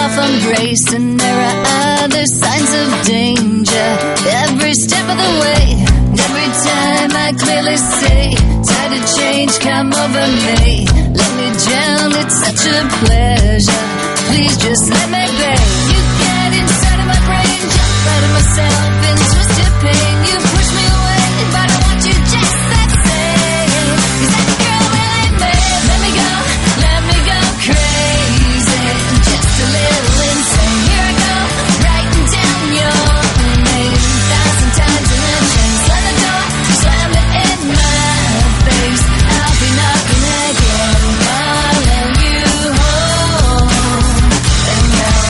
far from grace, and there are other signs of danger every step of the way. Every time I clearly say, tide of change come over me. Let me drown, it's such a pleasure. Please just let me be. You get inside of my brain, jump out of myself and twist your pain.